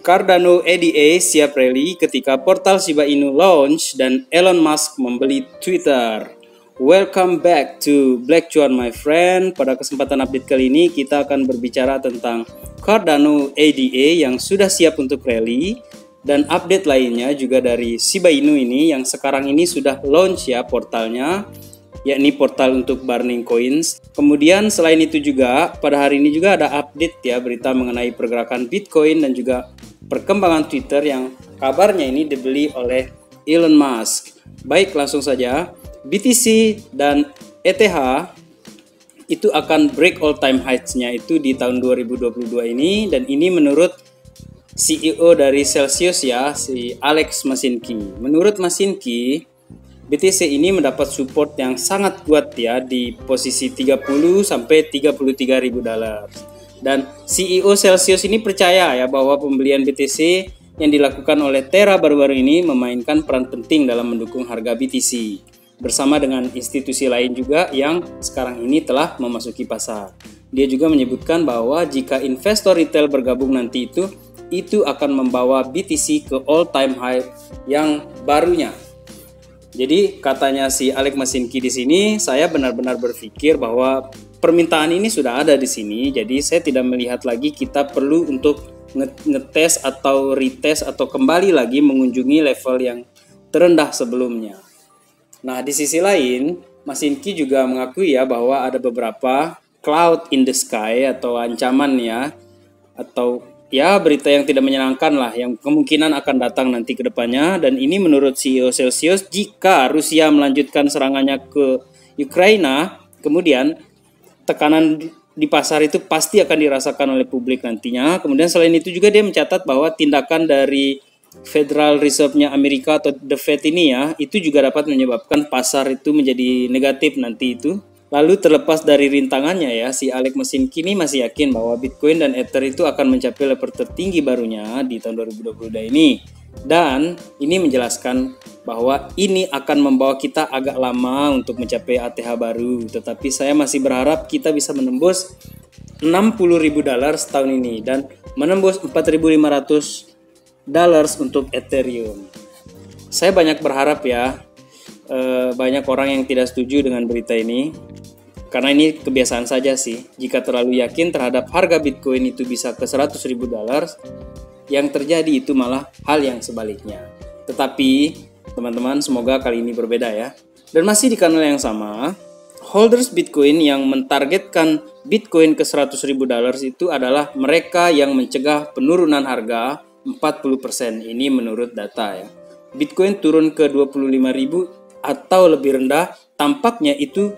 Cardano ADA siap rally ketika portal Shiba Inu launch dan Elon Musk membeli Twitter. Welcome back to Black Cuan my friend. Pada kesempatan update kali ini kita akan berbicara tentang Cardano ADA yang sudah siap untuk rally dan update lainnya juga dari Shiba Inu ini yang sekarang ini sudah launch ya portalnya, yakni portal untuk burning coins. Kemudian selain itu juga pada hari ini juga ada update ya berita mengenai pergerakan Bitcoin dan juga perkembangan Twitter yang kabarnya ini dibeli oleh Elon Musk. Baik, langsung saja. BTC dan ETH itu akan break all time highs-nya itu di tahun 2022 ini, dan ini menurut CEO dari Celsius ya, si Alex Mashinsky. Menurut Mashinsky, BTC ini mendapat support yang sangat kuat ya di posisi 30 sampai 33 ribu dolar. Dan CEO Celsius ini percaya ya bahwa pembelian BTC yang dilakukan oleh Terra baru-baru ini memainkan peran penting dalam mendukung harga BTC bersama dengan institusi lain juga yang sekarang ini telah memasuki pasar. Dia juga menyebutkan bahwa jika investor retail bergabung nanti itu akan membawa BTC ke all time high yang barunya. Jadi katanya si Alex Mashinsky di sini, saya benar-benar berpikir bahwa permintaan ini sudah ada di sini. Jadi saya tidak melihat lagi kita perlu untuk ngetes atau retest atau kembali lagi mengunjungi level yang terendah sebelumnya. Nah, di sisi lain, Mashinsky juga mengakui ya bahwa ada beberapa cloud in the sky atau ancaman ya, atau ya berita yang tidak menyenangkan lah yang kemungkinan akan datang nanti ke depannya. Dan ini menurut CEO Celsius, jika Rusia melanjutkan serangannya ke Ukraina, kemudian tekanan di pasar itu pasti akan dirasakan oleh publik nantinya. Kemudian selain itu juga dia mencatat bahwa tindakan dari Federal Reserve-nya Amerika atau The Fed ini ya, itu juga dapat menyebabkan pasar itu menjadi negatif nanti itu. Lalu terlepas dari rintangannya ya, si Alex Mashinsky ini masih yakin bahwa Bitcoin dan Ether itu akan mencapai level tertinggi barunya di tahun 2022 ini. Dan ini menjelaskan bahwa ini akan membawa kita agak lama untuk mencapai ATH baru. Tetapi saya masih berharap kita bisa menembus 60 ribu dolar setahun ini dan menembus 4.500 dollars untuk Ethereum. Saya banyak berharap ya, banyak orang yang tidak setuju dengan berita ini. Karena ini kebiasaan saja sih, jika terlalu yakin terhadap harga Bitcoin itu bisa ke 100 ribu dolar, yang terjadi itu malah hal yang sebaliknya. Tetapi teman-teman, semoga kali ini berbeda ya. Dan masih di kanal yang sama, holders Bitcoin yang mentargetkan Bitcoin ke 100 ribu dolar itu adalah mereka yang mencegah penurunan harga 40%. Ini menurut data ya. Bitcoin turun ke 25.000 atau lebih rendah, tampaknya itu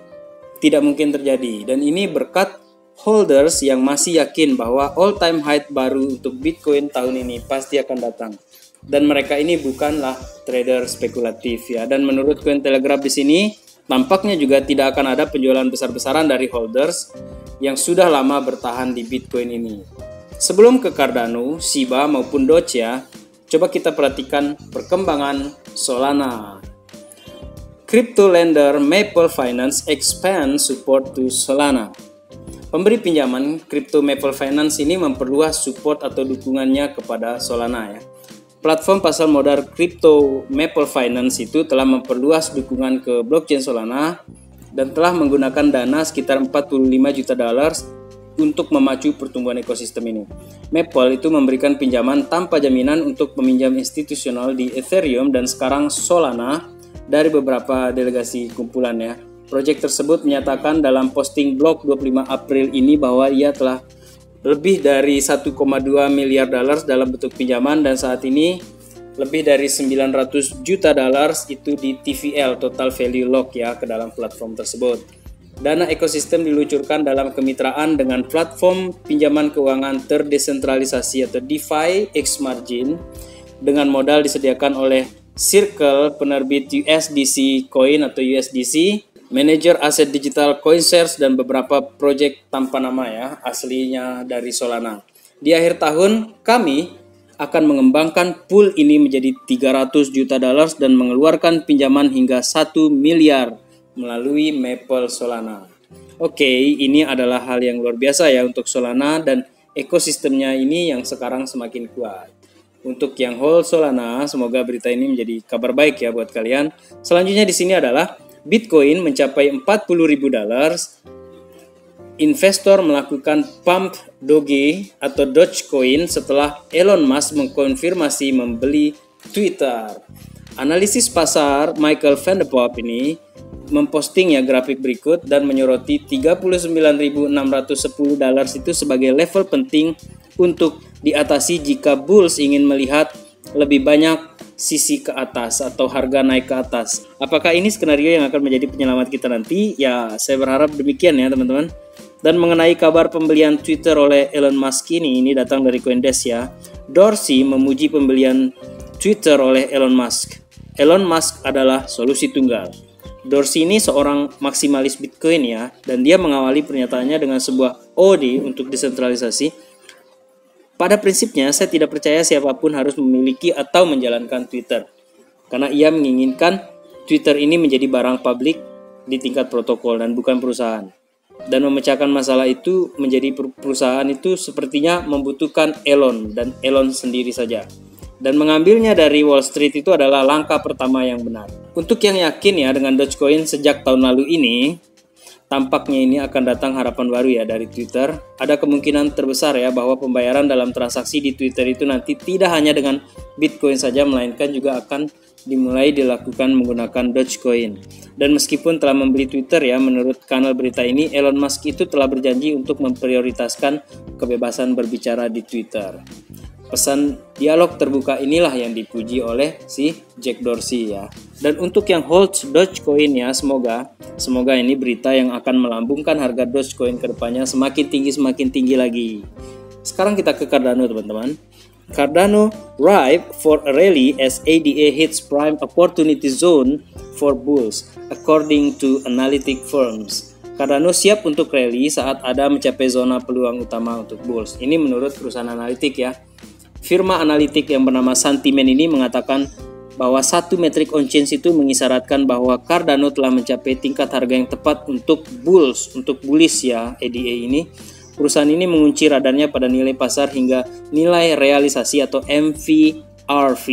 tidak mungkin terjadi. Dan ini berkat holders yang masih yakin bahwa all time high baru untuk Bitcoin tahun ini pasti akan datang. Dan mereka ini bukanlah trader spekulatif ya. Dan menurut Cointelegraph di sini tampaknya juga tidak akan ada penjualan besar-besaran dari holders yang sudah lama bertahan di Bitcoin ini. Sebelum ke Cardano, Shiba maupun Doge ya, coba kita perhatikan perkembangan Solana. Crypto lender Maple Finance expand support to Solana. Pemberi pinjaman Crypto Maple Finance ini memperluas support atau dukungannya kepada Solana ya. Platform pasar modal Crypto Maple Finance itu telah memperluas dukungan ke blockchain Solana dan telah menggunakan dana sekitar 45 juta dolar untuk memacu pertumbuhan ekosistem ini. Maple itu memberikan pinjaman tanpa jaminan untuk peminjam institusional di Ethereum dan sekarang Solana dari beberapa delegasi kumpulan ya. Proyek tersebut menyatakan dalam posting blog 25 April ini bahwa ia telah lebih dari 1,2 miliar dolar dalam bentuk pinjaman dan saat ini lebih dari 900 juta dolar itu di TVL, Total Value Lock ya, ke dalam platform tersebut. Dana ekosistem diluncurkan dalam kemitraan dengan platform pinjaman keuangan terdesentralisasi atau DeFi X Margin dengan modal disediakan oleh Circle, penerbit USDC Coin atau USDC, manajer aset digital CoinShares dan beberapa proyek tanpa nama ya, aslinya dari Solana. Di akhir tahun kami akan mengembangkan pool ini menjadi 300 juta dolar dan mengeluarkan pinjaman hingga 1 miliar melalui Maple Solana. Oke, ini adalah hal yang luar biasa ya untuk Solana dan ekosistemnya ini yang sekarang semakin kuat. Untuk yang hold Solana, semoga berita ini menjadi kabar baik ya buat kalian. Selanjutnya di sini adalah Bitcoin mencapai $40.000. Investor melakukan pump Doge atau Dogecoin setelah Elon Musk mengkonfirmasi membeli Twitter. Analisis pasar Michael van der Poel ini memposting ya grafik berikut dan menyoroti $39.610 itu sebagai level penting untuk diatasi jika bulls ingin melihat lebih banyak sisi ke atas atau harga naik ke atas. Apakah ini skenario yang akan menjadi penyelamat kita nanti? Ya, saya berharap demikian ya teman-teman. Dan mengenai kabar pembelian Twitter oleh Elon Musk ini datang dari CoinDesk ya. Dorsey memuji pembelian Twitter oleh Elon Musk. Elon Musk adalah solusi tunggal. Dorsey ini seorang maksimalis Bitcoin ya, dan dia mengawali pernyataannya dengan sebuah ode untuk desentralisasi. Pada prinsipnya, saya tidak percaya siapapun harus memiliki atau menjalankan Twitter. Karena ia menginginkan Twitter ini menjadi barang publik di tingkat protokol dan bukan perusahaan. Dan memecahkan masalah itu menjadi perusahaan itu sepertinya membutuhkan Elon dan Elon sendiri saja. Dan mengambilnya dari Wall Street itu adalah langkah pertama yang benar. Untuk yang yakin ya dengan Dogecoin sejak tahun lalu ini, tampaknya ini akan datang harapan baru ya dari Twitter. Ada kemungkinan terbesar ya bahwa pembayaran dalam transaksi di Twitter itu nanti tidak hanya dengan Bitcoin saja, melainkan juga akan dimulai dilakukan menggunakan Dogecoin. Dan meskipun telah membeli Twitter ya, menurut kanal berita ini, Elon Musk itu telah berjanji untuk memprioritaskan kebebasan berbicara di Twitter. Pesan dialog terbuka inilah yang dipuji oleh si Jack Dorsey ya. Dan untuk yang holds Dogecoin ya, semoga ini berita yang akan melambungkan harga Dogecoin ke depannya semakin tinggi lagi. Sekarang kita ke Cardano teman-teman. Cardano ripe for a rally as ADA hits prime opportunity zone for bulls, according to analytic firms. Cardano siap untuk rally saat ada mencapai zona peluang utama untuk bulls. Ini menurut perusahaan analitik ya. Firma analitik yang bernama Sentiment ini mengatakan bahwa satu metric on change itu mengisyaratkan bahwa Cardano telah mencapai tingkat harga yang tepat untuk bullish ya ADA ini. Perusahaan ini mengunci radarnya pada nilai pasar hingga nilai realisasi atau MVRV,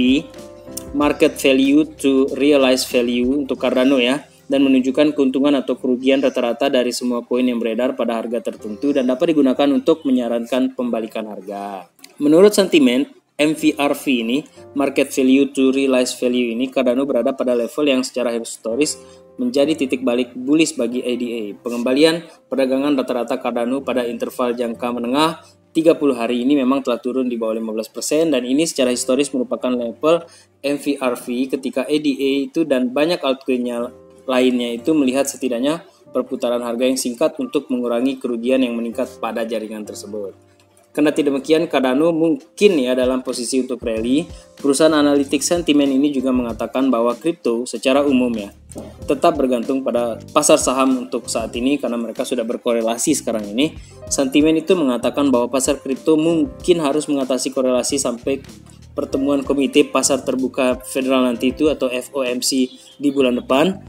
market value to realized value untuk Cardano ya, dan menunjukkan keuntungan atau kerugian rata-rata dari semua koin yang beredar pada harga tertentu dan dapat digunakan untuk menyarankan pembalikan harga. Menurut Sentiment, MVRV ini, market value to realized value ini, Cardano berada pada level yang secara historis menjadi titik balik bullish bagi ADA. Pengembalian perdagangan rata-rata Cardano pada interval jangka menengah 30 hari ini memang telah turun di bawah 15% dan ini secara historis merupakan level MVRV ketika ADA itu dan banyak altcoinnya lainnya itu melihat setidaknya perputaran harga yang singkat untuk mengurangi kerugian yang meningkat pada jaringan tersebut. Kendati demikian, Cardano mungkin ya dalam posisi untuk rally. Perusahaan analitik Sentiment ini juga mengatakan bahwa kripto secara umum ya tetap bergantung pada pasar saham untuk saat ini karena mereka sudah berkorelasi sekarang ini. Sentiment itu mengatakan bahwa pasar kripto mungkin harus mengatasi korelasi sampai pertemuan Komite Pasar Terbuka Federal nanti itu atau FOMC di bulan depan.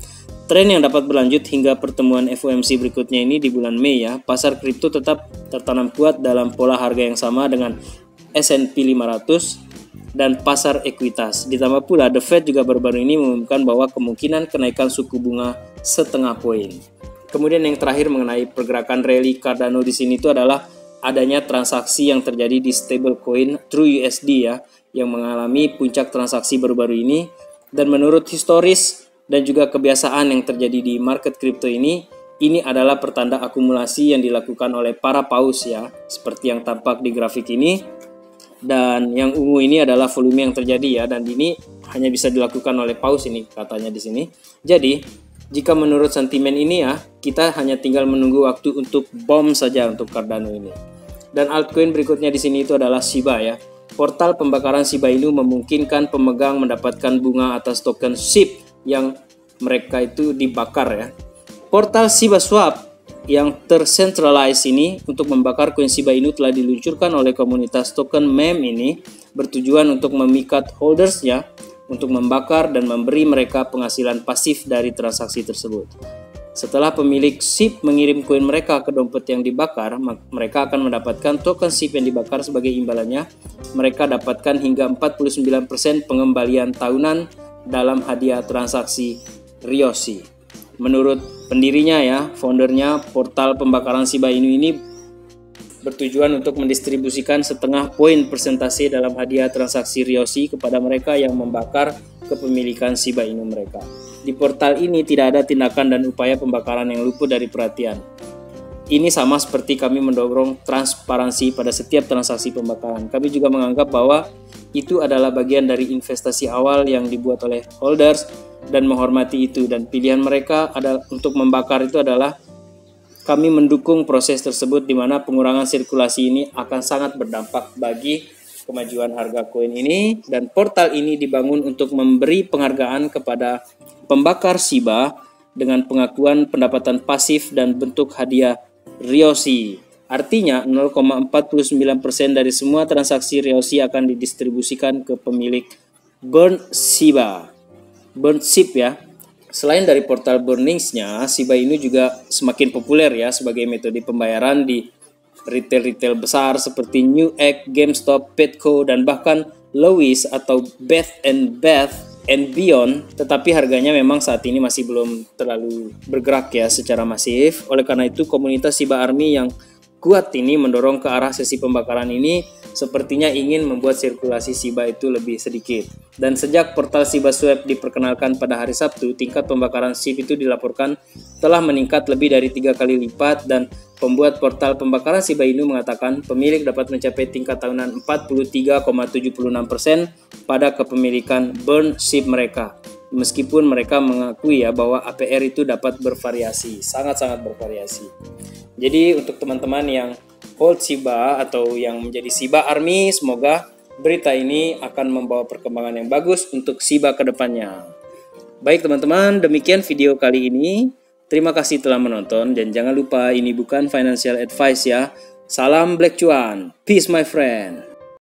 Tren yang dapat berlanjut hingga pertemuan FOMC berikutnya ini di bulan Mei ya. Pasar kripto tetap tertanam kuat dalam pola harga yang sama dengan S&P 500 dan pasar ekuitas. Ditambah pula The Fed juga baru-baru ini mengumumkan bahwa kemungkinan kenaikan suku bunga setengah poin. Kemudian yang terakhir mengenai pergerakan rally Cardano di sini itu adalah adanya transaksi yang terjadi di stablecoin TrueUSD ya, yang mengalami puncak transaksi baru-baru ini. Dan menurut historis dan juga kebiasaan yang terjadi di market kripto ini adalah pertanda akumulasi yang dilakukan oleh para paus ya, seperti yang tampak di grafik ini. Dan yang ungu ini adalah volume yang terjadi ya, dan ini hanya bisa dilakukan oleh paus ini katanya di sini. Jadi, jika menurut sentimen ini ya, kita hanya tinggal menunggu waktu untuk bom saja untuk Cardano ini. Dan altcoin berikutnya di sini itu adalah Shiba ya. Portal pembakaran Shiba Inu memungkinkan pemegang mendapatkan bunga atas token SHIB yang mereka itu dibakar ya. Portal Shiba Swap yang tercentralized ini untuk membakar koin Shiba Inu telah diluncurkan oleh komunitas token meme ini bertujuan untuk memikat holders ya untuk membakar dan memberi mereka penghasilan pasif dari transaksi tersebut. Setelah pemilik SIB mengirim koin mereka ke dompet yang dibakar, mereka akan mendapatkan token SIB yang dibakar sebagai imbalannya. Mereka dapatkan hingga 49% pengembalian tahunan dalam hadiah transaksi Ryoshi. Menurut pendirinya ya, foundernya, portal pembakaran Shiba Inu ini bertujuan untuk mendistribusikan setengah poin persentase dalam hadiah transaksi Ryoshi kepada mereka yang membakar kepemilikan Shiba Inu mereka. Di portal ini tidak ada tindakan dan upaya pembakaran yang luput dari perhatian. Ini sama seperti kami mendorong transparansi pada setiap transaksi pembakaran. Kami juga menganggap bahwa itu adalah bagian dari investasi awal yang dibuat oleh holders dan menghormati itu, dan pilihan mereka adalah untuk membakar itu adalah kami mendukung proses tersebut, di mana pengurangan sirkulasi ini akan sangat berdampak bagi kemajuan harga koin ini, dan portal ini dibangun untuk memberi penghargaan kepada pembakar Shiba dengan pengakuan pendapatan pasif dan bentuk hadiah Ryoshi. Artinya 0,49% dari semua transaksi Ryoshi akan didistribusikan ke pemilik Burn Shiba. Burn SIB ya. Selain dari portal Burningsnya, Shiba Inu juga semakin populer ya sebagai metode pembayaran di retail-retail besar seperti Newegg, GameStop, Petco, dan bahkan Lowe's atau Bed and Bath and Beyond, tetapi harganya memang saat ini masih belum terlalu bergerak ya secara masif. Oleh karena itu, komunitas Shiba Army yang kuat ini mendorong ke arah sesi pembakaran ini sepertinya ingin membuat sirkulasi Shiba itu lebih sedikit. Dan sejak portal Shiba Swap diperkenalkan pada hari Sabtu, tingkat pembakaran SIB itu dilaporkan telah meningkat lebih dari 3 kali lipat, dan pembuat portal pembakaran Shiba Inu mengatakan pemilik dapat mencapai tingkat tahunan 43,76% pada kepemilikan Burn SIB mereka. Meskipun mereka mengakui ya bahwa APR itu dapat bervariasi, sangat-sangat bervariasi. Jadi untuk teman-teman yang hold Shiba atau yang menjadi Shiba Army, semoga berita ini akan membawa perkembangan yang bagus untuk Shiba ke depannya. Baik teman-teman, demikian video kali ini. Terima kasih telah menonton, dan jangan lupa ini bukan financial advice ya. Salam Black Cuan. Peace my friend.